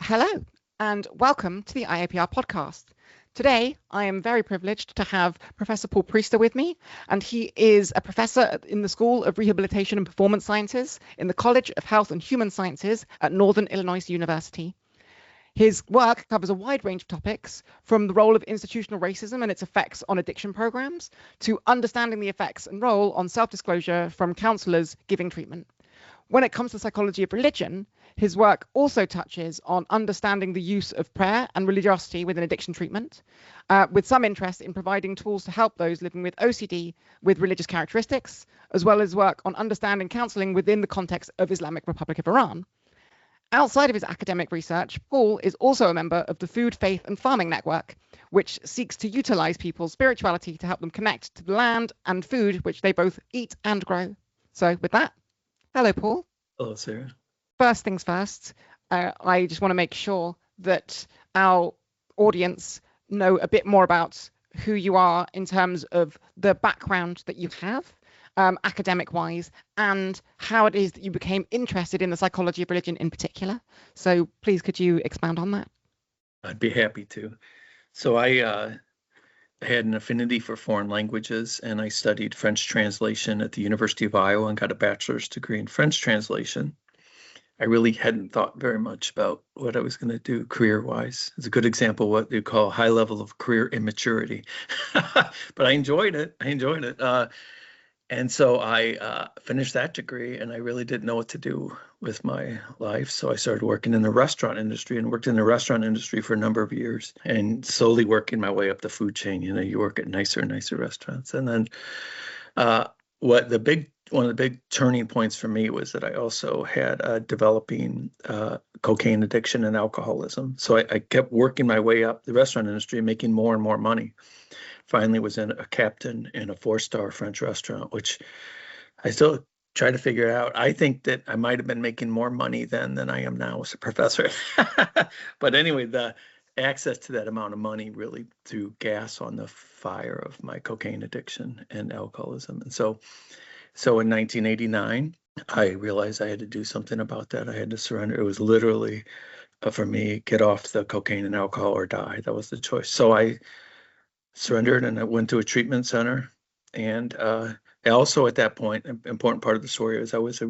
Hello, and welcome to the IAPR Podcast. Today, I am very privileged to have Professor Paul Priester with me, and he is a professor in the School of Rehabilitation and Performance Sciences in the College of Health and Human Sciences at Northern Illinois University. His work covers a wide range of topics, from the role of institutional racism and its effects on addiction programs, to understanding the effects and role on self-disclosure from counselors giving treatment. When it comes to psychology of religion, his work also touches on understanding the use of prayer and religiosity within addiction treatment, with some interest in providing tools to help those living with OCD with religious characteristics, as well as work on understanding counselling within the context of Islamic Republic of Iran. Outside of his academic research, Paul is also a member of the Food, Faith and Farming Network, which seeks to utilize people's spirituality to help them connect to the land and food which they both eat and grow. So with that, hello, Paul. Hello, Sarah. First things first, I just want to make sure that our audience know a bit more about who you are in terms of the background that you have, academic-wise, and how it is that you became interested in the psychology of religion in particular. So please, could you expand on that? I'd be happy to. So I had an affinity for foreign languages, and I studied French translation at the University of Iowa and got a bachelor's degree in French translation. I really hadn't thought very much about what I was going to do career-wise. It's a good example of what you call high level of career immaturity. But I enjoyed it. And so I finished that degree, and I really didn't know what to do with my life. So I started working in the restaurant industry and worked in the restaurant industry for a number of years and slowly working my way up the food chain. You know, you work at nicer and nicer restaurants. And then one of the big turning points for me was that I also had developing cocaine addiction and alcoholism. So I kept working my way up the restaurant industry, making more and more money. Finally was a captain in a 4-star French restaurant, which I still try to figure out. I think that I might have been making more money then than I am now as a professor. But anyway, the access to that amount of money really threw gas on the fire of my cocaine addiction and alcoholism. And so in 1989, I realized I had to do something about that. I had to surrender. It was literally, for me, get off the cocaine and alcohol or die. That was the choice. So I surrendered and I went to a treatment center. And also at that point, an important part of the story is I was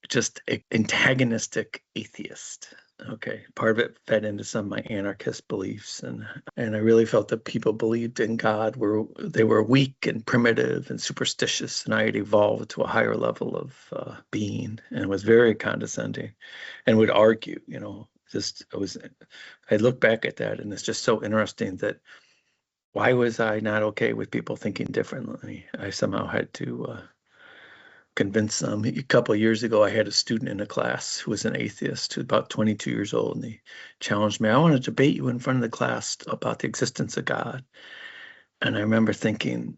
just antagonistic atheist. Okay, part of it fed into some of my anarchist beliefs, and I really felt that people believed in God they were weak and primitive and superstitious, and I had evolved to a higher level of being, and was very condescending, and would argue. You know, I look back at that, and it's just so interesting that why was I not okay with people thinking differently? I somehow had to convince them. A couple of years ago, I had a student in a class who was an atheist, who was about 22 years old, and he challenged me, I want to debate you in front of the class about the existence of God. And I remember thinking,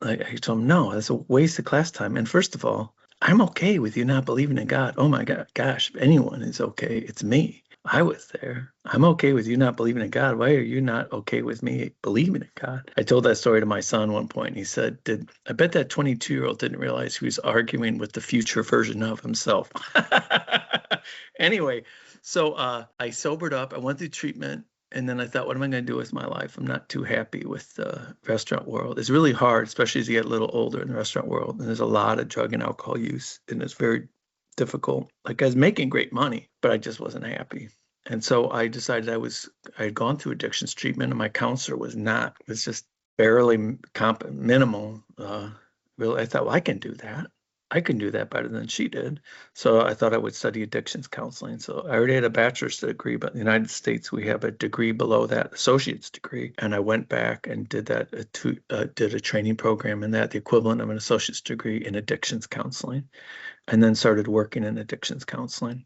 I told him, no, that's a waste of class time. And first of all, I'm okay with you not believing in God. Oh my gosh, if anyone is okay, it's me. I was there. I'm okay with you not believing in God. Why are you not okay with me believing in God? I told that story to my son one point. And he said, I bet that 22-year-old didn't realize he was arguing with the future version of himself. Anyway, so I sobered up. I went through treatment. And then I thought, what am I going to do with my life? I'm not too happy with the restaurant world. It's really hard, especially as you get a little older in the restaurant world. And there's a lot of drug and alcohol use. And it's very difficult. Like, I was making great money, but I just wasn't happy. And so I decided I had gone through addictions treatment, and my counselor was just barely minimal. Really, I thought, well, I can do that. I can do that better than she did. So I thought I would study addictions counseling. So I already had a bachelor's degree, but in the United States, we have a degree below that, associate's degree. And I went back and did that, did a training program in that, the equivalent of an associate's degree in addictions counseling, and then started working in addictions counseling.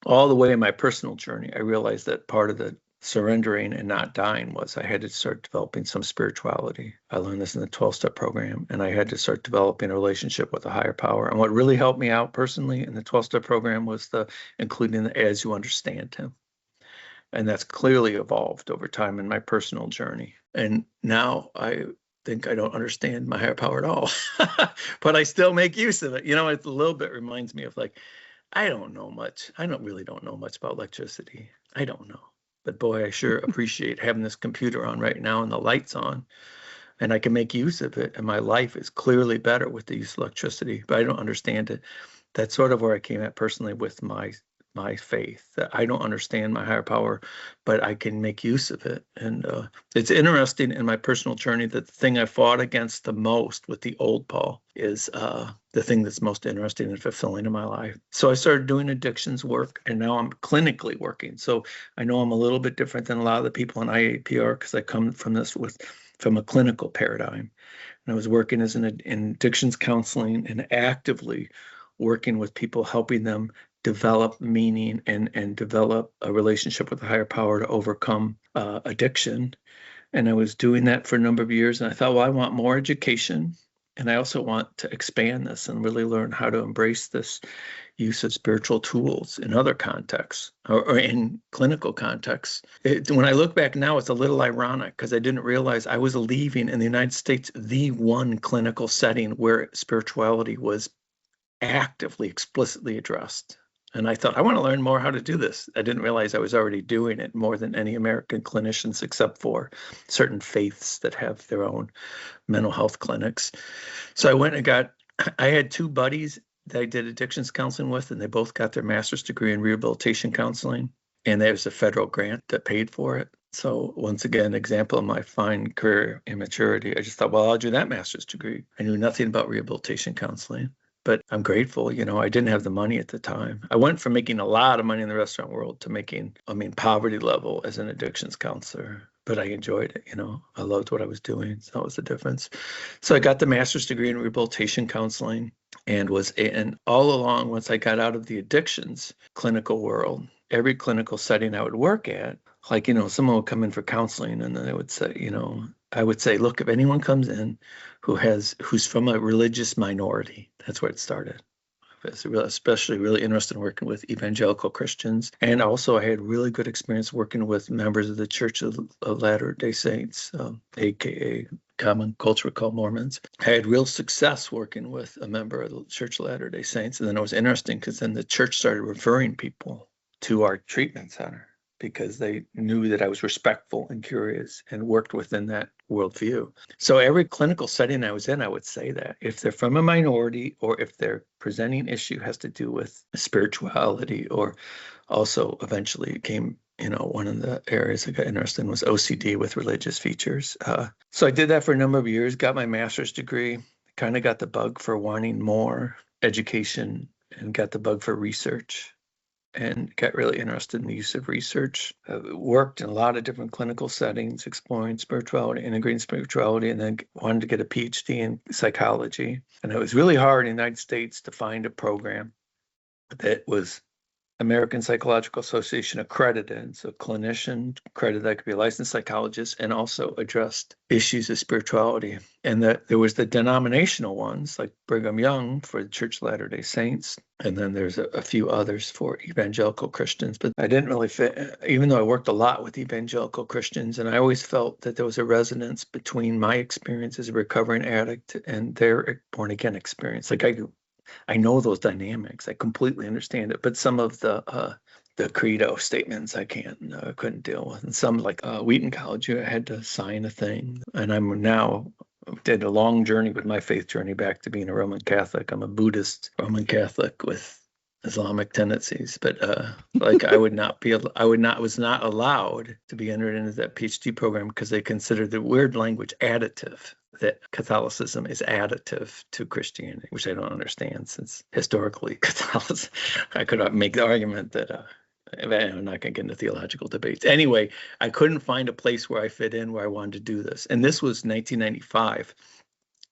All the way in my personal journey, I realized that part of the surrendering and not dying was I had to start developing some spirituality. I learned this in the 12-step program, and I had to start developing a relationship with a higher power. And what really helped me out personally in the 12-step program was including the as you understand him. And that's clearly evolved over time in my personal journey. And now I think I don't understand my higher power at all, but I still make use of it. You know, it a little bit reminds me of like, I don't know much. I don't know much about electricity. I don't know. But boy, I sure appreciate having this computer on right now and the lights on, and I can make use of it. And my life is clearly better with the use of electricity, but I don't understand it. That's sort of where I came at personally with my faith, that I don't understand my higher power, but I can make use of it. And it's interesting in my personal journey that the thing I fought against the most with the old Paul is the thing that's most interesting and fulfilling in my life. So I started doing addictions work, and now I'm clinically working. So I know I'm a little bit different than a lot of the people in IAPR because I come from from a clinical paradigm. And I was working in addictions counseling and actively working with people, helping them develop meaning and develop a relationship with a higher power to overcome addiction. And I was doing that for a number of years. And I thought, well, I want more education. And I also want to expand this and really learn how to embrace this use of spiritual tools in other contexts or in clinical contexts. When I look back now, it's a little ironic because I didn't realize I was leaving in the United States the one clinical setting where spirituality was actively, explicitly addressed. And I thought, I want to learn more how to do this. I didn't realize I was already doing it more than any American clinicians, except for certain faiths that have their own mental health clinics. So I went and I had two buddies that I did addictions counseling with, and they both got their master's degree in rehabilitation counseling. And there was a federal grant that paid for it. So once again, example of my fine career immaturity. I just thought, well, I'll do that master's degree. I knew nothing about rehabilitation counseling. But I'm grateful, I didn't have the money at the time. I went from making a lot of money in the restaurant world to making, poverty level as an addictions counselor. But I enjoyed it, I loved what I was doing. So that was the difference. So I got the master's degree in rehabilitation counseling and all along, once I got out of the addictions clinical world, every clinical setting I would work at, like, someone would come in for counseling and then they would say, I would say, look, if anyone comes in who's from a religious minority, that's where it started. I was especially really interested in working with evangelical Christians. And also I had really good experience working with members of the Church of Latter-day Saints, AKA common culture called Mormons. I had real success working with a member of the Church of Latter-day Saints. And then it was interesting because then the church started referring people to our treatment center, because they knew that I was respectful and curious and worked within that worldview. So every clinical setting I was in, I would say that if they're from a minority or if their presenting issue has to do with spirituality, or also eventually it came, one of the areas I got interested in was OCD with religious features. So I did that for a number of years, got my master's degree, kind of got the bug for wanting more education and got the bug for research, and got really interested in the use of research. Worked in a lot of different clinical settings, exploring spirituality, integrating spirituality, and then wanted to get a PhD in psychology. And it was really hard in the United States to find a program that was American Psychological Association accredited, so clinician accredited, that could be a licensed psychologist, and also addressed issues of spirituality. And that there was the denominational ones like Brigham Young for the Church of Latter-day Saints, and then there's a few others for evangelical Christians. But I didn't really fit, even though I worked a lot with evangelical Christians, and I always felt that there was a resonance between my experience as a recovering addict and their born-again experience. Like I know those dynamics. I completely understand it. But some of the credo statements I couldn't deal with. And some, like Wheaton College, I had to sign a thing. And I'm now did a long journey with my faith journey back to being a Roman Catholic. I'm a Buddhist Roman Catholic with Islamic tendencies, but was not allowed to be entered into that PhD program because they considered the weird language additive, that Catholicism is additive to Christianity, which I don't understand, since historically Catholicism, I could make the argument that I'm not going to get into theological debates. Anyway, I couldn't find a place where I fit in, where I wanted to do this. And this was 1995.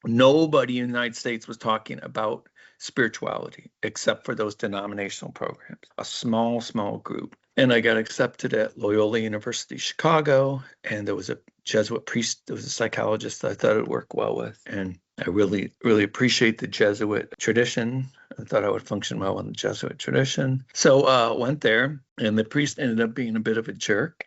Nobody in the United States was talking about spirituality except for those denominational programs, a small group. And I got accepted at Loyola University, Chicago, and there was a Jesuit priest, there was a psychologist that I thought it would work well with. And I really, really appreciate the Jesuit tradition. I thought I would function well in the Jesuit tradition. So went there, and the priest ended up being a bit of a jerk.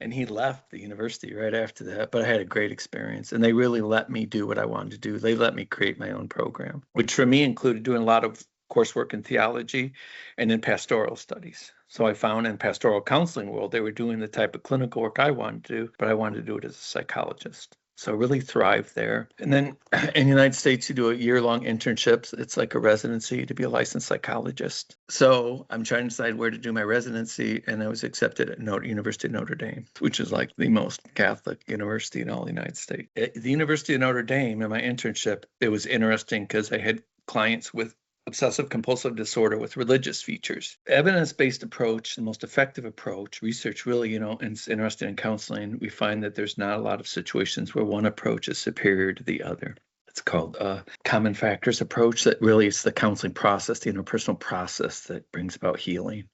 And he left the university right after that, but I had a great experience, and they really let me do what I wanted to do. They let me create my own program, which for me included doing a lot of coursework in theology and in pastoral studies. So I found in pastoral counseling world, they were doing the type of clinical work I wanted to do, but I wanted to do it as a psychologist. So really thrived there. And then in the United States, you do a year-long internships. It's like a residency to be a licensed psychologist. So I'm trying to decide where to do my residency, and I was accepted at University of Notre Dame, which is like the most Catholic university in all the United States. At the University of Notre Dame, in my internship, it was interesting because I had clients with obsessive compulsive disorder with religious features. Evidence-based approach, the most effective approach, research really, and it's interesting in counseling, we find that there's not a lot of situations where one approach is superior to the other. It's called common factors approach. That really is the counseling process, the interpersonal process that brings about healing.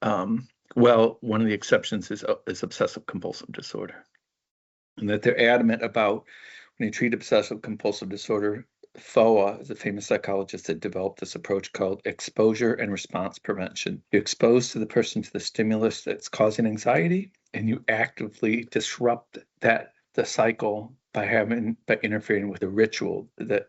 Well, one of the exceptions is obsessive compulsive disorder, and that they're adamant about when you treat obsessive compulsive disorder. Foa is a famous psychologist that developed this approach called exposure and response prevention. You expose the person to the stimulus that's causing anxiety, and you actively disrupt the cycle by interfering with a ritual that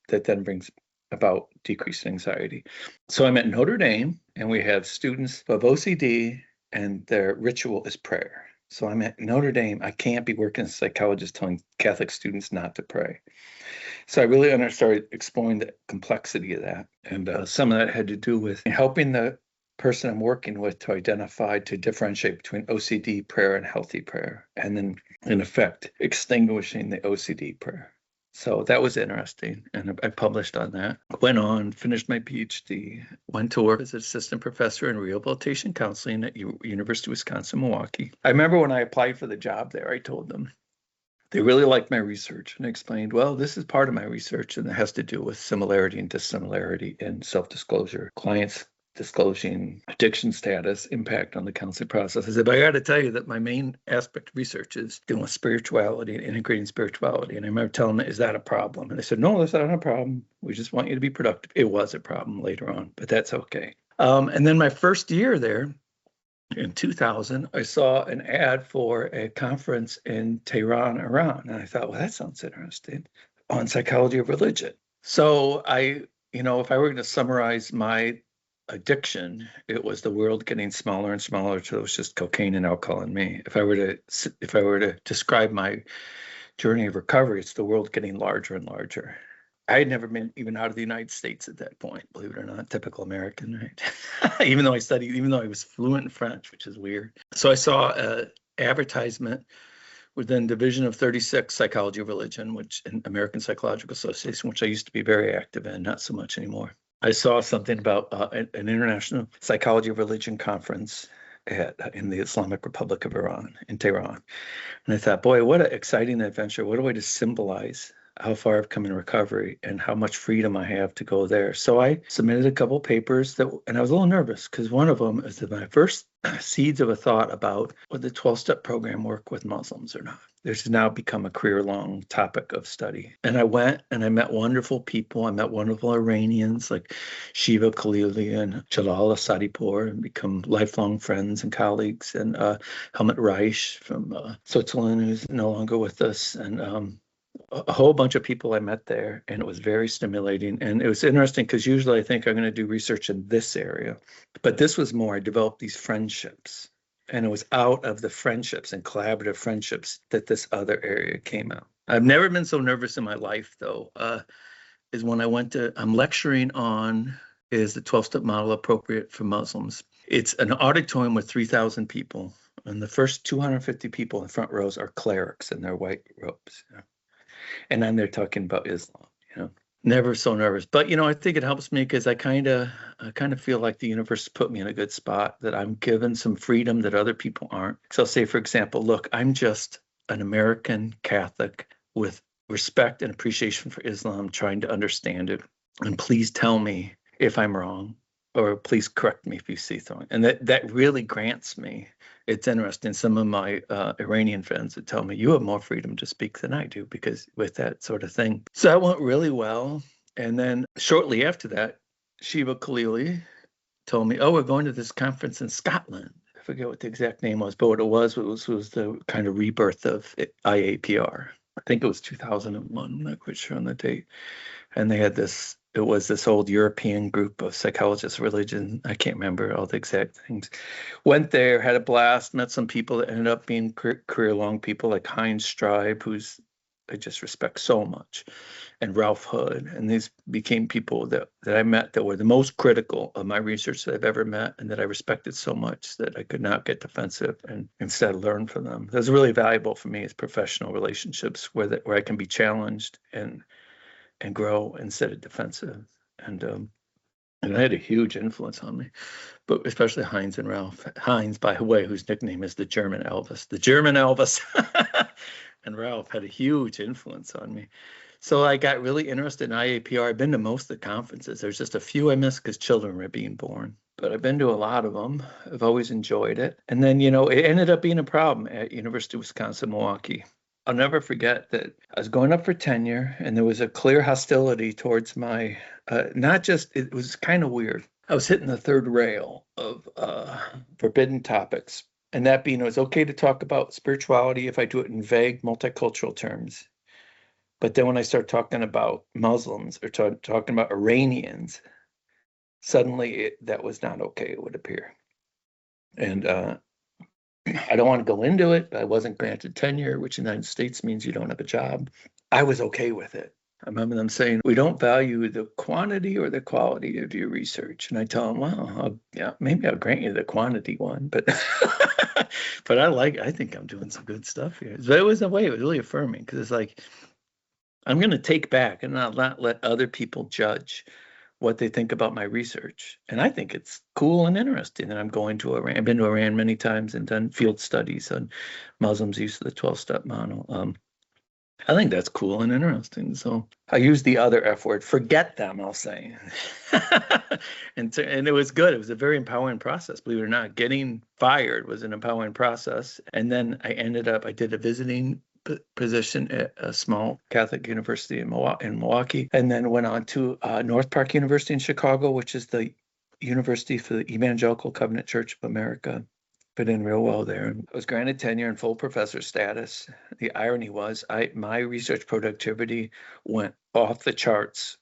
then brings about decreased anxiety. So I'm at Notre Dame, and we have students who have OCD, and their ritual is prayer. So I'm at Notre Dame. I can't be working as a psychologist telling Catholic students not to pray. So I really started exploring the complexity of that. And some of that had to do with helping the person I'm working with to differentiate between OCD prayer and healthy prayer. And then, in effect, extinguishing the OCD prayer. So that was interesting. And I published on that. Went on, finished my PhD, went to work as an assistant professor in rehabilitation counseling at University of Wisconsin-Milwaukee. I remember when I applied for the job there, I told them, they really liked my research, and I explained, well, this is part of my research, and it has to do with similarity and dissimilarity in self-disclosure. Clients disclosing addiction status, impact on the counseling process. I said, but I got to tell you that my main aspect of research is dealing with spirituality and integrating spirituality. And I remember telling them, is that a problem? And they said, no, that's not a problem. We just want you to be productive. It was a problem later on, but that's okay. And then my first year there, in 2000, I saw an ad for a conference in Tehran, Iran. And I thought, well, that sounds interesting, on psychology of religion. So if I were going to summarize my addiction, it was the world getting smaller and smaller till it was just cocaine and alcohol and me. If I were to describe my journey of recovery, it's the world getting larger and larger. I had never been even out of the United States at that point, believe it or not, typical American, right? even though I was fluent in French, which is weird. So I saw an advertisement within Division of 36 Psychology of Religion, which in American Psychological Association, which I used to be very active in, not so much anymore. I saw something about an international psychology of religion conference in the Islamic Republic of Iran, in Tehran. And I thought, boy, what an exciting adventure. What a way to symbolize how far I've come in recovery and how much freedom I have to go there. So I submitted a couple papers and I was a little nervous because one of them is my first seeds of a thought about would the 12-step program work with Muslims or not. This has now become a career-long topic of study. And I went and I met wonderful people. I met wonderful Iranians like Shiva Khalili and Jalal Asadipour, and become lifelong friends and colleagues. And Helmut Reich from Switzerland, who's no longer with us. And a whole bunch of people I met there, and it was very stimulating. And it was interesting because usually I think I'm going to do research in this area, but this was more, I developed these friendships, and it was out of the friendships and collaborative friendships that this other area came out. I've never been so nervous in my life, though, is when I'm lecturing on, is the 12-step model appropriate for Muslims? It's an auditorium with 3,000 people, and the first 250 people in the front rows are clerics in their white robes. And then they're talking about Islam, never so nervous. But, I think it helps me because I kind of feel like the universe put me in a good spot, that I'm given some freedom that other people aren't. So say, for example, look, I'm just an American Catholic with respect and appreciation for Islam, trying to understand it. And please tell me if I'm wrong, or please correct me if you see something. And that really grants me. It's interesting. Some of my Iranian friends would tell me, you have more freedom to speak than I do, because with that sort of thing. So that went really well. And then shortly after that, Shiva Khalili told me, we're going to this conference in Scotland. I forget what the exact name was, but what it was the kind of rebirth of IAPR. I think it was 2001. I'm not quite sure on the date. And they had this it was this old European group of psychologists, religion. I can't remember all the exact things. Went there, had a blast, met some people that ended up being career-long people like Heinz Straub, who's I just respect so much, and Ralph Hood. And these became people that I met that were the most critical of my research that I've ever met, and that I respected so much that I could not get defensive and instead learn from them. That's really valuable for me as professional relationships where I can be challenged and grow instead of defensive. And they had a huge influence on me, but especially Heinz and Ralph. Heinz, by the way, whose nickname is the German Elvis. The German Elvis. And Ralph had a huge influence on me. So I got really interested in IAPR. I've been to most of the conferences. There's just a few I missed because children were being born. But I've been to a lot of them. I've always enjoyed it. And then, it ended up being a problem at University of Wisconsin-Milwaukee. I'll never forget that I was going up for tenure, and there was a clear hostility towards my, it was kind of weird. I was hitting the third rail of forbidden topics, and that being it was okay to talk about spirituality if I do it in vague multicultural terms. But then when I start talking about Muslims or talking about Iranians, suddenly that was not okay, it would appear. And I don't want to go into it, but I wasn't granted tenure, which in the United States means you don't have a job. I was okay with it. I remember them saying, we don't value the quantity or the quality of your research. And I tell them, well, maybe I'll grant you the quantity one, but but I think I'm doing some good stuff here. But it was really affirming, because it's like, I'm going to take back and not let other people judge what they think about my research. And I think it's cool and interesting. And I'm going to Iran. I've been to Iran many times and done field studies on Muslims' use of the 12-step model. I think that's cool and interesting. So I use the other F word, forget them, I'll say. And it was good. It was a very empowering process. Believe it or not, getting fired was an empowering process. And then I did a visiting position at a small Catholic university in Milwaukee, and then went on to North Park University in Chicago, which is the university for the Evangelical Covenant Church of America. Fit in real well there. I was granted tenure and full professor status. The irony was my research productivity went off the charts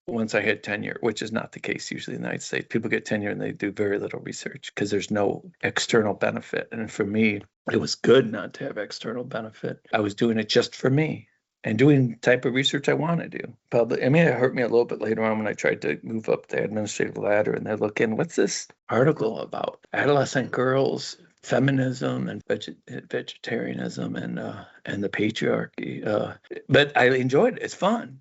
once I had tenure, which is not the case usually in the United States. People get tenure and they do very little research because there's no external benefit. And for me, it was good not to have external benefit. I was doing it just for me and doing the type of research I want to do. It hurt me a little bit later on when I tried to move up the administrative ladder, and they're looking, what's this article about? Adolescent girls, feminism, and vegetarianism, and the patriarchy. But I enjoyed it. It's fun.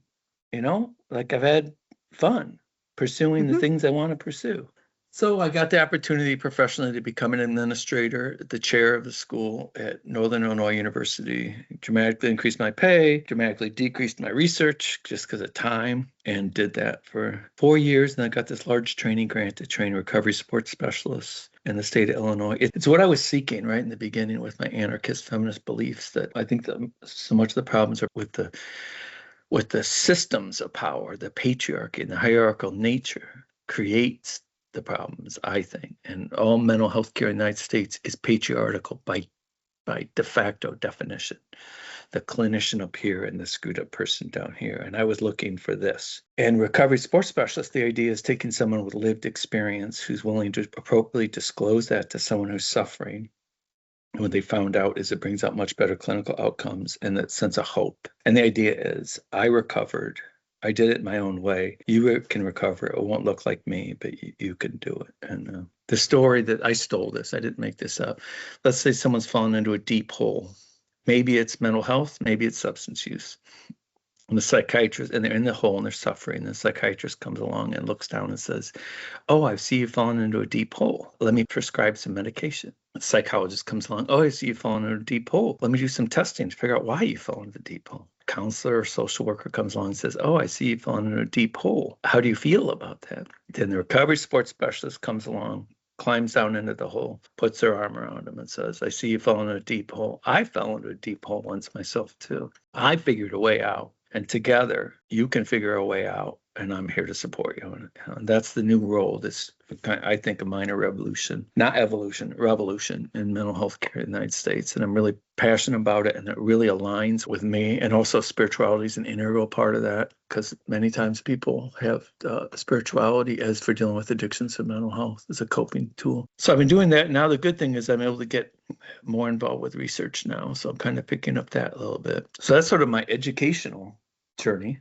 Like I've had fun pursuing the things I want to pursue. So I got the opportunity professionally to become an administrator, the chair of the school at Northern Illinois University. Dramatically increased my pay, dramatically decreased my research just because of time, and did that for 4 years. And I got this large training grant to train recovery support specialists in the state of Illinois. It's what I was seeking right in the beginning with my anarchist feminist beliefs, that I think that so much of the problems are with the systems of power, the patriarchy and the hierarchical nature creates the problems, I think. And all mental health care in the United States is patriarchal by de facto definition. The clinician up here and the screwed up person down here. And I was looking for this. And recovery support specialist, the idea is taking someone with lived experience who's willing to appropriately disclose that to someone who's suffering. And what they found out is it brings out much better clinical outcomes and that sense of hope. And the idea is I recovered. I did it my own way. You can recover. It won't look like me, but you can do it. And the story that I stole this, I didn't make this up. Let's say someone's fallen into a deep hole. Maybe it's mental health, maybe it's substance use. And the psychiatrist, and they're in the hole and they're suffering. And the psychiatrist comes along and looks down and says, oh, I see you've fallen into a deep hole. Let me prescribe some medication. The psychologist comes along, oh, I see you've fallen into a deep hole. Let me do some testing to figure out why you fell into the deep hole. A counselor or social worker comes along and says, oh, I see you've fallen into a deep hole. How do you feel about that? Then the recovery support specialist comes along, climbs down into the hole, puts her arm around him and says, I see you fell into a deep hole. I fell into a deep hole once myself too. I figured a way out. And together, you can figure a way out. and I'm here to support you. And that's the new role. This, I think, a minor revolution, not evolution, revolution in mental health care in the United States. And I'm really passionate about it, and it really aligns with me. And also spirituality is an integral part of that, because many times people have spirituality as for dealing with addictions and mental health as a coping tool. So I've been doing that. Now the good thing is I'm able to get more involved with research now. So I'm kind of picking up that a little bit. So that's sort of my educational journey.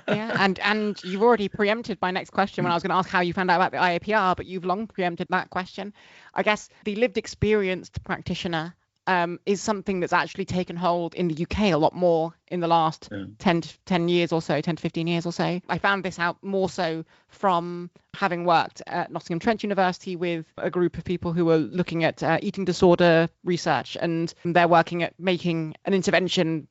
Yeah, and you've already preempted my next question when I was going to ask how you found out about the IAPR, but you've long preempted that question. I guess the lived experienced practitioner is something that's actually taken hold in the UK a lot more in the last 10 years or so, 10 to 15 years or so. I found this out more so from having worked at Nottingham Trent University with a group of people who were looking at eating disorder research, and they're working at making an intervention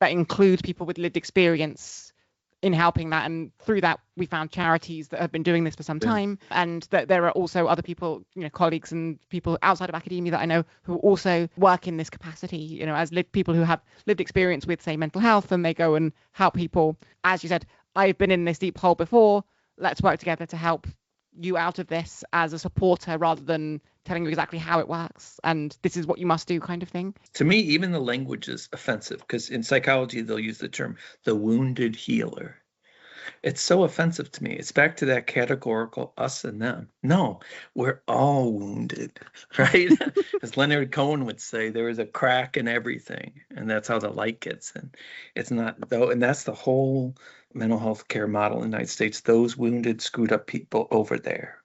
that includes people with lived experience in helping that. And through that, we found charities that have been doing this for some time. And that there are also other people, colleagues and people outside of academia that I know who also work in this capacity, as people who have lived experience with, say, mental health, and they go and help people. As you said, I've been in this deep hole before. Let's work together to help you out of this as a supporter, rather than telling you exactly how it works and this is what you must do kind of thing. To me, even the language is offensive, because in psychology, they'll use the term the wounded healer. It's so offensive to me. It's back to that categorical us and them. No, we're all wounded, right? As Leonard Cohen would say, there is a crack in everything, and that's how the light gets in. It's not though, and that's the whole mental health care model in the United States. Those wounded, screwed up people over there,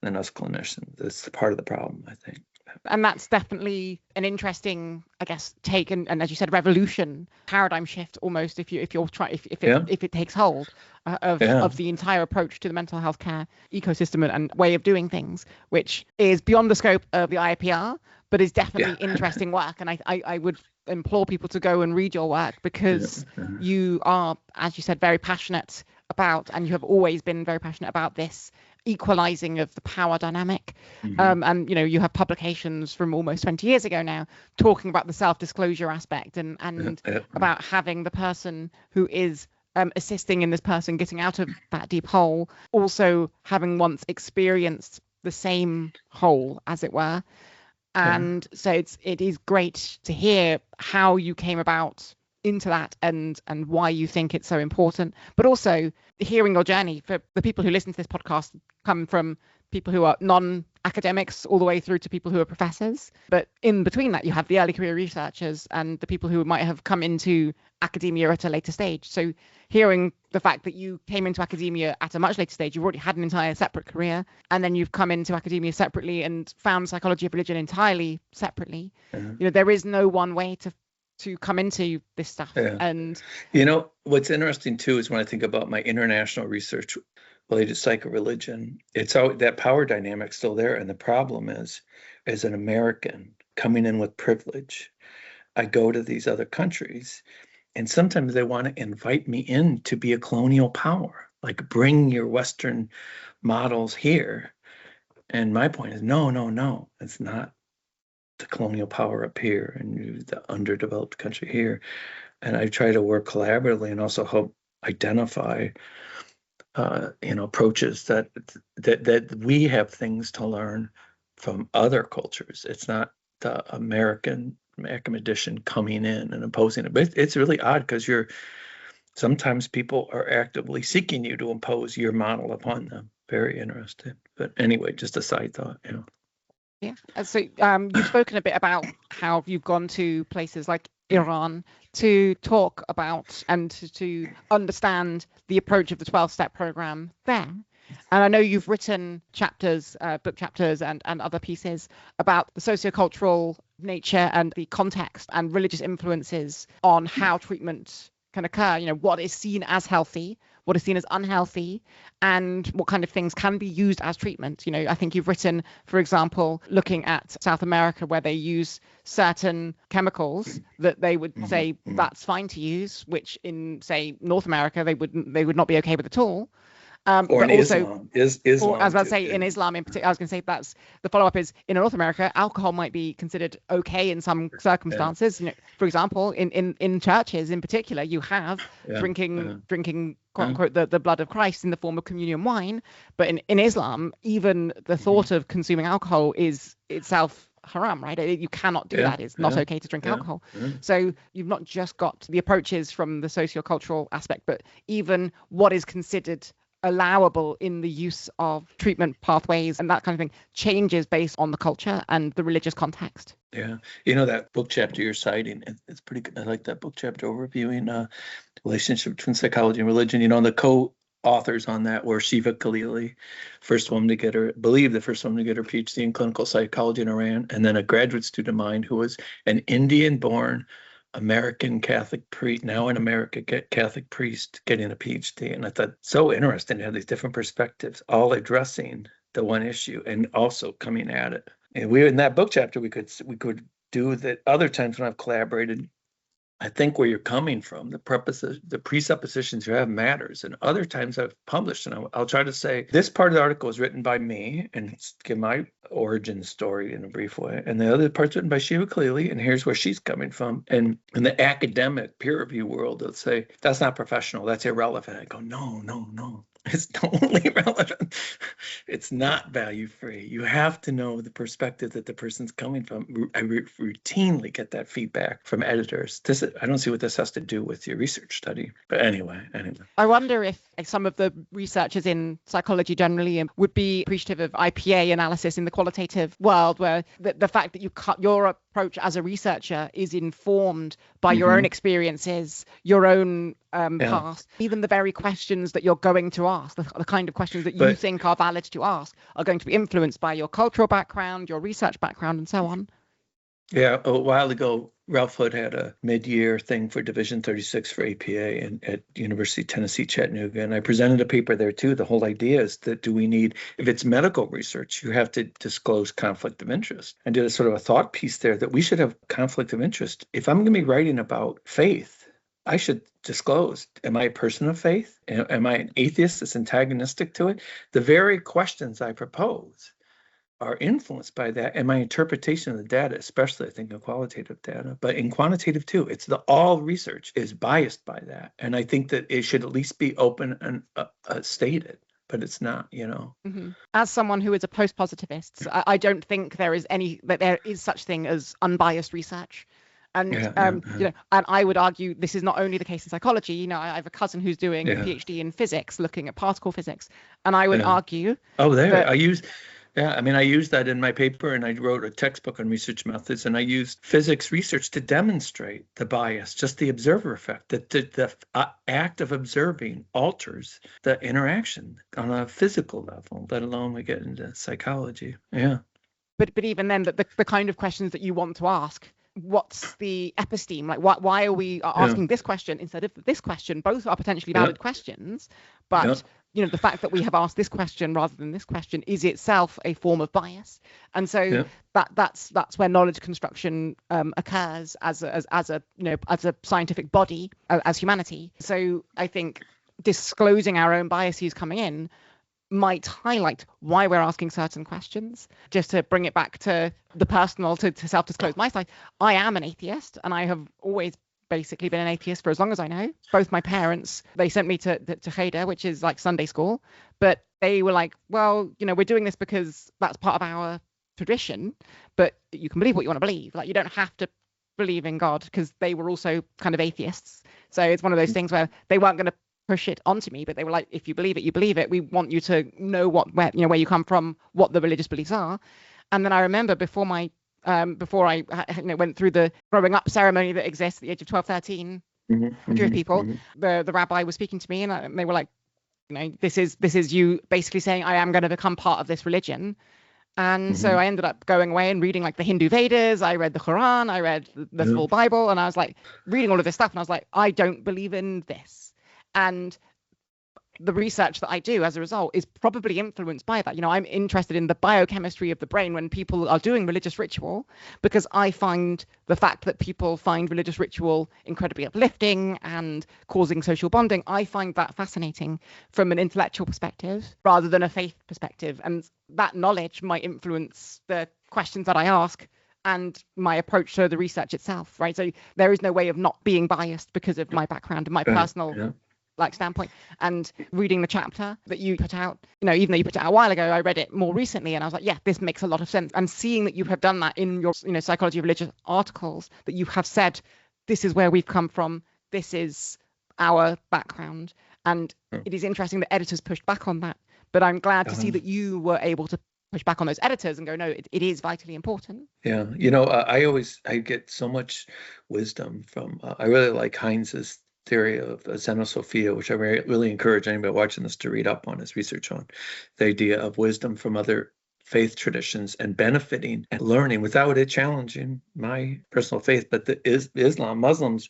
and us clinicians. That's part of the problem, I think. And that's definitely an interesting, I guess, take and as you said, revolution, paradigm shift almost, if it takes hold of the entire approach to the mental health care ecosystem and way of doing things, which is beyond the scope of the IAPR, but is definitely interesting work. And I would implore people to go and read your work, because you are, as you said, very passionate about, and you have always been very passionate about this equalizing of the power dynamic. And you have publications from almost 20 years ago now talking about the self-disclosure aspect and about having the person who is assisting in this person getting out of that deep hole also having once experienced the same hole, as it were. And so it is great to hear how you came about into that and why you think it's so important, but also hearing your journey. For the people who listen to this podcast come from people who are non-academics all the way through to people who are professors, but in between that you have the early career researchers and the people who might have come into academia at a later stage. So hearing the fact that you came into academia at a much later stage, you've already had an entire separate career, and then you've come into academia separately and found psychology of religion entirely separately. There is no one way to come into this stuff. And what's interesting too is when I think about my international research related to psychoreligion, it's all that power dynamic still there. And the problem is, as an American coming in with privilege, I go to these other countries and sometimes they want to invite me in to be a colonial power, like bring your Western models here. And my point is, no, it's not the colonial power up here and the underdeveloped country here. And I try to work collaboratively and also help identify approaches that we have things to learn from other cultures. It's not the American academician coming in and imposing it, but it's really odd, because sometimes people are actively seeking you to impose your model upon them. Very interesting. But anyway, just a side thought. Yeah. So you've spoken a bit about how you've gone to places like Iran to talk about and to understand the approach of the 12-step program there. And I know you've written chapters, book chapters and other pieces about the sociocultural nature and the context and religious influences on how treatment can occur. What is seen as healthy, what is seen as unhealthy, and what kind of things can be used as treatment. I think you've written, for example, looking at South America, where they use certain chemicals that they would say that's fine to use, which in, say, North America, they would not be okay with at all. Or but in also, Islam. Islam. or as I say, in Islam in particular, I was going to say that's the follow-up is in North America, alcohol might be considered okay in some circumstances. For example, in churches in particular, you have drinking quote unquote the blood of Christ in the form of communion wine. But in Islam, even the thought of consuming alcohol is itself haram, right? You cannot do that. It's not okay to drink alcohol. So you've not just got the approaches from the sociocultural aspect, but even what is considered allowable in the use of treatment pathways and that kind of thing changes based on the culture and the religious context. Yeah. That book chapter you're citing, it's pretty good. I like that book chapter overviewing the relationship between psychology and religion. The co-authors on that were Shiva Khalili, the first woman to get her PhD in clinical psychology in Iran, and then a graduate student of mine who was an Indian-born American Catholic priest, now in America, Catholic priest getting a PhD. And I thought so interesting to have these different perspectives, all addressing the one issue and also coming at it. And in that book chapter, we could do that. Other times when I've collaborated, I think where you're coming from, the presuppositions you have matters. And other times I've published, and I'll try to say, this part of the article is written by me and give my origin story in a brief way. And the other part's written by Shiva Khalili, and here's where she's coming from. And in the academic peer review world, they'll say, that's not professional, that's irrelevant. I go, no. It's totally relevant. It's not value free. You have to know the perspective that the person's coming from. I routinely get that feedback from editors. I don't see what this has to do with your research study. But anyway. I wonder if some of the researchers in psychology generally would be appreciative of IPA analysis in the qualitative world, where the fact that your approach as a researcher is informed by your own experiences, your own past, even the very questions that you're going to ask, the kind of questions that you think are valid to ask are going to be influenced by your cultural background, your research background, and so on. Yeah, a while ago, Ralph Hood had a mid-year thing for Division 36 for APA at University of Tennessee, Chattanooga, and I presented a paper there too. The whole idea is that if it's medical research, you have to disclose conflict of interest. I did a sort of a thought piece there that we should have conflict of interest. If I'm going to be writing about faith, I should disclose, am I a person of faith? Am I an atheist that's antagonistic to it? The very questions I propose are influenced by that and my interpretation of the data, especially I think in qualitative data, but in quantitative too. It's all research is biased by that. And I think that it should at least be open and stated, but it's not, As someone who is a post-positivist, I don't think there is such thing as unbiased research. And and I would argue this is not only the case in psychology. I have a cousin who's doing a PhD in physics, looking at particle physics, and I would argue. I use that in my paper, and I wrote a textbook on research methods, and I used physics research to demonstrate the bias, just the observer effect, that the act of observing alters the interaction on a physical level, let alone we get into psychology. Yeah. But even then, the kind of questions that you want to ask. What's the episteme? Like, why are we asking this question instead of this question? Both are potentially valid questions, but the fact that we have asked this question rather than this question is itself a form of bias. And so that's where knowledge construction occurs as a scientific body, as humanity. So I think disclosing our own biases coming in might highlight why we're asking certain questions. Just to bring it back to the personal, to self-disclose my side, I am an atheist, and I have always basically been an atheist for as long as I know. Both my parents, they sent me to Cheder, which is like Sunday school, but they were like, well, we're doing this because that's part of our tradition, but you can believe what you want to believe. Like, you don't have to believe in God, because they were also kind of atheists. So it's one of those things where they weren't going to push it onto me, but they were like, if you believe it, you believe it. We want you to know where you come from, what the religious beliefs are. And then I remember before I went through the growing up ceremony that exists at the age of 12, 13, Jewish people, the rabbi was speaking to me, and they were like, this is you basically saying, I am going to become part of this religion. And so I ended up going away and reading like the Hindu Vedas. I read the Quran, I read the full Bible, and I was like reading all of this stuff, and I was like, I don't believe in this. And the research that I do as a result is probably influenced by that. I'm interested in the biochemistry of the brain when people are doing religious ritual, because I find the fact that people find religious ritual incredibly uplifting and causing social bonding, I find that fascinating from an intellectual perspective rather than a faith perspective. And that knowledge might influence the questions that I ask and my approach to the research itself, right? So there is no way of not being biased because of my background and my personal standpoint. And reading the chapter that you put out, even though you put it out a while ago, I read it more recently and I was like, yeah, this makes a lot of sense. And seeing that you have done that in your, psychology of religious articles, that you have said, this is where we've come from, this is our background. And it is interesting that editors pushed back on that. But I'm glad to see that you were able to push back on those editors and go, no, it is vitally important. Yeah. I get so much wisdom from, I really like Heinz's theory of Xenosophia, which I really encourage anybody watching this to read up on, his research on the idea of wisdom from other faith traditions and benefiting and learning without it challenging my personal faith. But Muslims,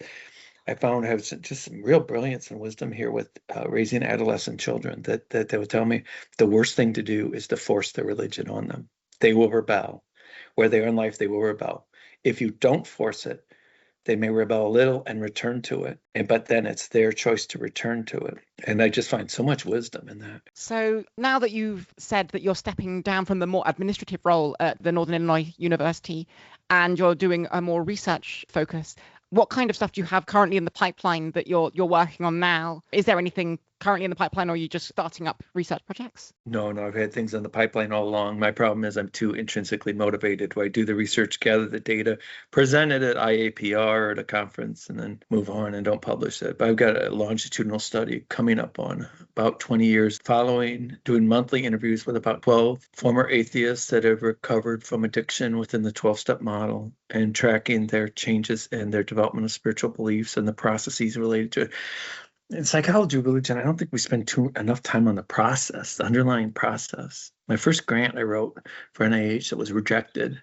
I found have just some real brilliance and wisdom here with raising adolescent children that they would tell me the worst thing to do is to force their religion on them. They will rebel. Where they are in life, they will rebel. If you don't force it, they may rebel a little and return to it. But then it's their choice to return to it. And I just find so much wisdom in that. So now that you've said that you're stepping down from the more administrative role at the Northern Illinois University and you're doing a more research focus, what kind of stuff do you have currently in the pipeline that you're working on now? Is there anything currently in the pipeline, or are you just starting up research projects? No, I've had things in the pipeline all along. My problem is I'm too intrinsically motivated. I do the research, gather the data, present it at IAPR at a conference, and then move on and don't publish it. But I've got a longitudinal study coming up on about 20 years doing monthly interviews with about 12 former atheists that have recovered from addiction within the 12-step model and tracking their changes in their development of spiritual beliefs and the processes related to it. In psychology of religion, I don't think we spend enough time on the process, the underlying process. My first grant I wrote for NIH that was rejected.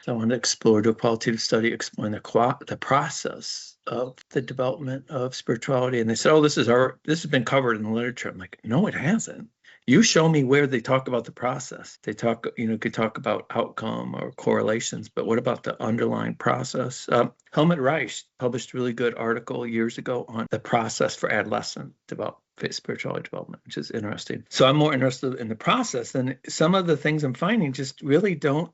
So I wanted to explore, do a qualitative study exploring the process of the development of spirituality. And they said, this has been covered in the literature. I'm like, no, it hasn't. You show me where they talk about the process. They could talk about outcome or correlations, but what about the underlying process? Helmut Reich published a really good article years ago on the process for adolescent spirituality development, which is interesting. So I'm more interested in the process, and some of the things I'm finding just really don't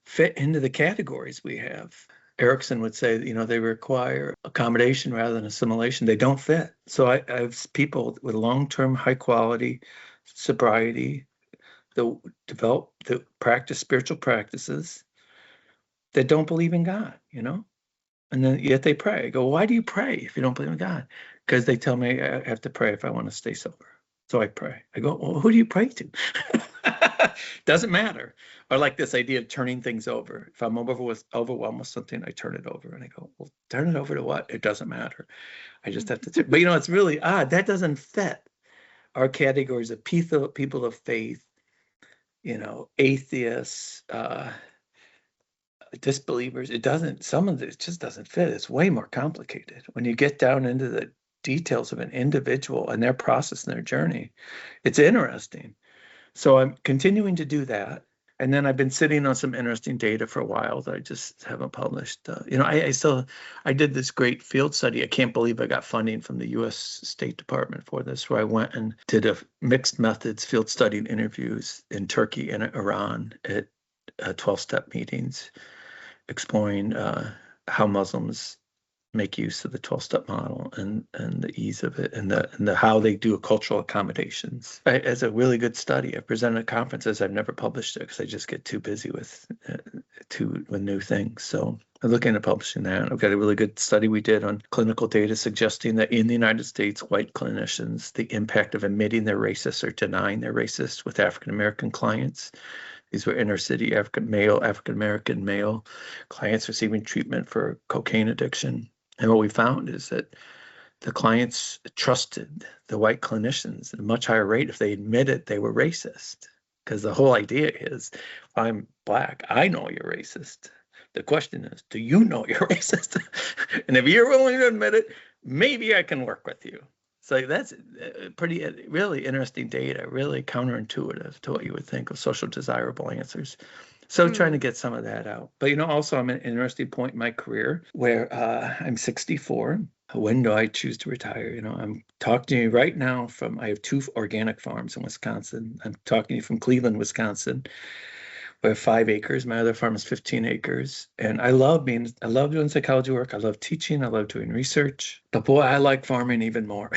fit into the categories we have. Erickson would say, they require accommodation rather than assimilation. They don't fit. So I have people with long-term, high-quality sobriety that practice spiritual practices that don't believe in God, and then yet they pray. I go, why do you pray if you don't believe in God? Because they tell me I have to pray if I want to stay sober. So I pray. I go, well, who do you pray to? Doesn't matter. Or like this idea of turning things over. If I'm overwhelmed with something, I turn it over. And I go, well, turn it over to what? It doesn't matter. I just have to. But it's really odd. That doesn't fit our categories of people of faith, atheists, disbelievers. It just doesn't fit. It's way more complicated. When you get down into the details of an individual and their process and their journey, it's interesting. So I'm continuing to do that. And then I've been sitting on some interesting data for a while that I just haven't published. I did this great field study. I can't believe I got funding from the U.S. State Department for this, where I went and did a mixed methods field study and interviews in Turkey and Iran at 12-step meetings, exploring how Muslims make use of the 12-step model and the ease of it and the how they do cultural accommodations. It's a really good study. I've presented at conferences. I've never published it because I just get too busy with new things. So I'm looking at publishing that. I've got a really good study we did on clinical data suggesting that in the United States, white clinicians, the impact of admitting they're racist or denying they're racist with African-American clients. These were inner city African-American male clients receiving treatment for cocaine addiction. And what we found is that the clients trusted the white clinicians at a much higher rate if they admitted they were racist. Because the whole idea is, I'm Black, I know you're racist. The question is, do you know you're racist? And if you're willing to admit it, maybe I can work with you. So that's pretty really interesting data, really counterintuitive to what you would think of social desirable answers. So trying to get some of that out. But, also I'm at an interesting point in my career where I'm 64. When do I choose to retire? I'm talking to you right now I have 2 organic farms in Wisconsin. I'm talking to you from Cleveland, Wisconsin. We have 5 acres. My other farm is 15 acres. And I love doing psychology work. I love teaching. I love doing research. But boy, I like farming even more.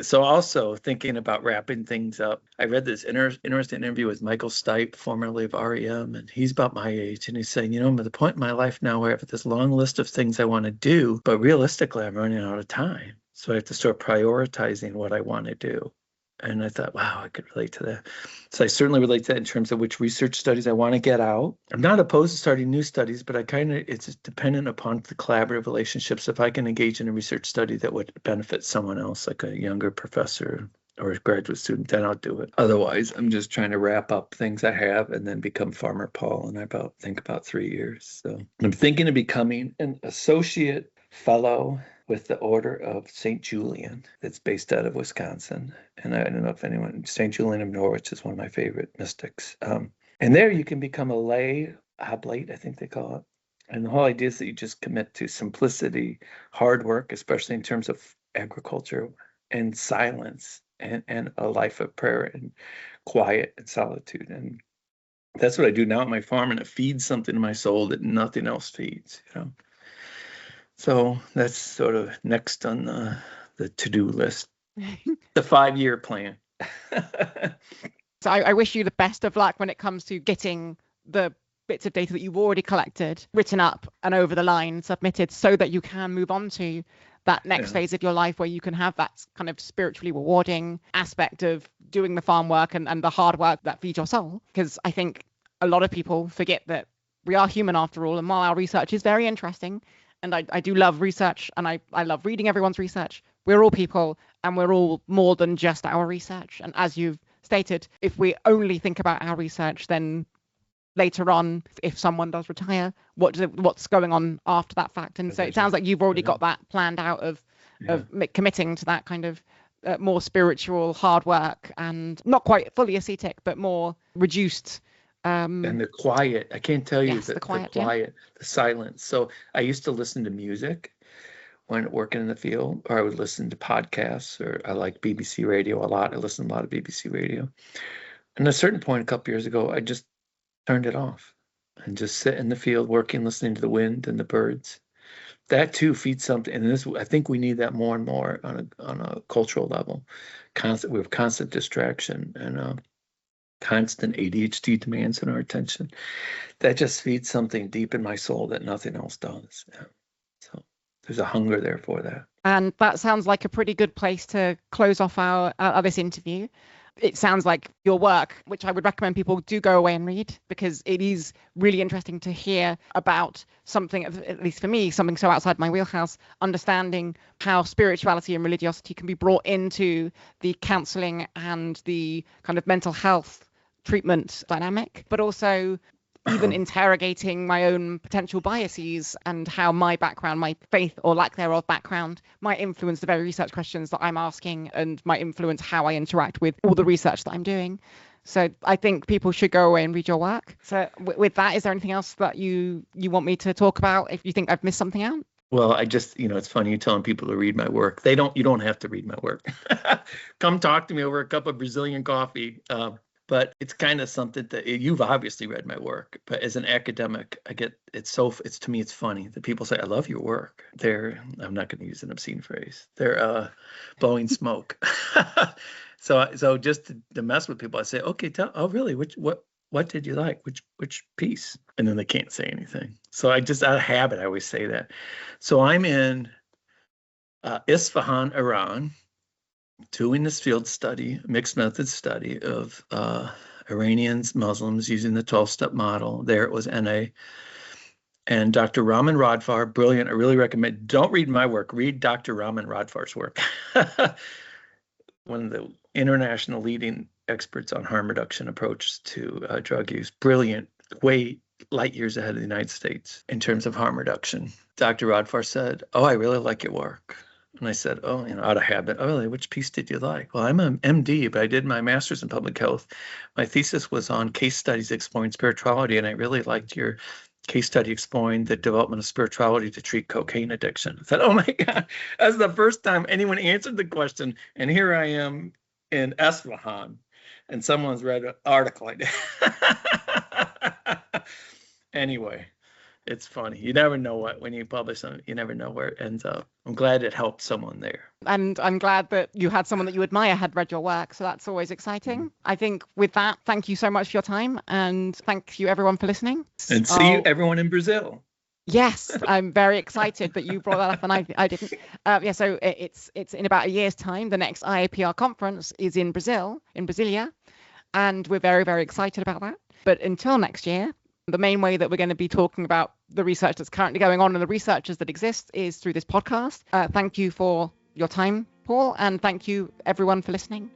So also thinking about wrapping things up, I read this interesting interview with Michael Stipe, formerly of REM, and he's about my age. And he's saying, I'm at the point in my life now where I have this long list of things I want to do, but realistically, I'm running out of time. So I have to start prioritizing what I want to do. And I thought, wow, I could relate to that. So I certainly relate to that in terms of which research studies I want to get out. I'm not opposed to starting new studies, but it's dependent upon the collaborative relationships. If I can engage in a research study that would benefit someone else, like a younger professor or a graduate student, then I'll do it. Otherwise, I'm just trying to wrap up things I have and then become Farmer Paul. And I think about 3 years. So I'm thinking of becoming an associate fellow with the Order of St. Julian that's based out of Wisconsin. And I don't know if St. Julian of Norwich is one of my favorite mystics. And there you can become a lay oblate, I think they call it. And the whole idea is that you just commit to simplicity, hard work, especially in terms of agriculture, and silence, and a life of prayer and quiet and solitude. And that's what I do now at my farm, and it feeds something in my soul that nothing else feeds, So that's sort of next on the to-do list, the 5-year plan. So I wish you the best of luck when it comes to getting the bits of data that you've already collected, written up and over the line, submitted, so that you can move on to that next phase of your life where you can have that kind of spiritually rewarding aspect of doing the farm work and the hard work that feeds your soul. Because I think a lot of people forget that we are human after all, and while our research is very interesting, and I do love research, and I love reading everyone's research, we're all people, and we're all more than just our research. And as you've stated, if we only think about our research, then later on, if someone does retire, what's going on after that fact? And so it sounds like you've already got that planned out of committing to that kind of more spiritual hard work, and not quite fully ascetic, but more reduced. And the quiet, I can't tell you the quiet, the silence. So I used to listen to music when working in the field, or I would listen to podcasts, or I like BBC radio a lot. I listen to a lot of BBC radio. And at a certain point, a couple years ago, I just turned it off and just sit in the field working, listening to the wind and the birds. That too feeds something. And I think we need that more and more on a cultural level. We have constant distraction and constant ADHD demands on our attention. That just feeds something deep in my soul that nothing else does. Yeah. So there's a hunger there for that. And that sounds like a pretty good place to close off our this interview. It sounds like your work, which I would recommend people do go away and read, because it is really interesting to hear about something, at least for me, something so outside my wheelhouse, understanding how spirituality and religiosity can be brought into the counselling and the kind of mental health treatment dynamic, but also even interrogating my own potential biases and how my background, my faith or lack thereof background, might influence the very research questions that I'm asking, and might influence how I interact with all the research that I'm doing. So I think people should go away and read your work. So with that, is there anything else that you want me to talk about if you think I've missed something out? Well, I just, it's funny you telling people to read my work. You don't have to read my work. Come talk to me over a cup of Brazilian coffee. But it's kind of something that you've obviously read my work, but as an academic, to me, it's funny that people say, I love your work. I'm not going to use an obscene phrase. They're blowing smoke. So just to mess with people, I say, okay, really, what did you like? Which piece? And then they can't say anything. So out of habit, I always say that. So I'm in Isfahan, Iran, doing this field study, mixed method study of Iranians, Muslims using the 12-step model. There it was NA. And Dr. Raman Radfar, brilliant. I really recommend, don't read my work, read Dr. Raman Radfar's work. One of the international leading experts on harm reduction approach to drug use. Brilliant, way light years ahead of the United States in terms of harm reduction. Dr. Radfar said, I really like your work. And I said, oh, out of habit, oh, really, which piece did you like? Well, I'm an MD, but I did my master's in public health. My thesis was on case studies exploring spirituality, and I really liked your case study exploring the development of spirituality to treat cocaine addiction. I said, oh my God, that's the first time anyone answered the question. And here I am in Esfahan, and someone's read an article I did. Anyway, it's funny. You never know when you publish something, you never know where it ends up. I'm glad it helped someone there. And I'm glad that you had someone that you admire had read your work. So that's always exciting. I think with that, thank you so much for your time. And thank you everyone for listening. And see you everyone in Brazil. Yes, I'm very excited that you brought that up and I didn't. So it's in about a year's time. The next IAPR conference is in Brazil, in Brasilia. And we're very, very excited about that. But until next year, the main way that we're going to be talking about the research that's currently going on and the researchers that exist is through this podcast. Thank you for your time, Paul, and thank you everyone for listening.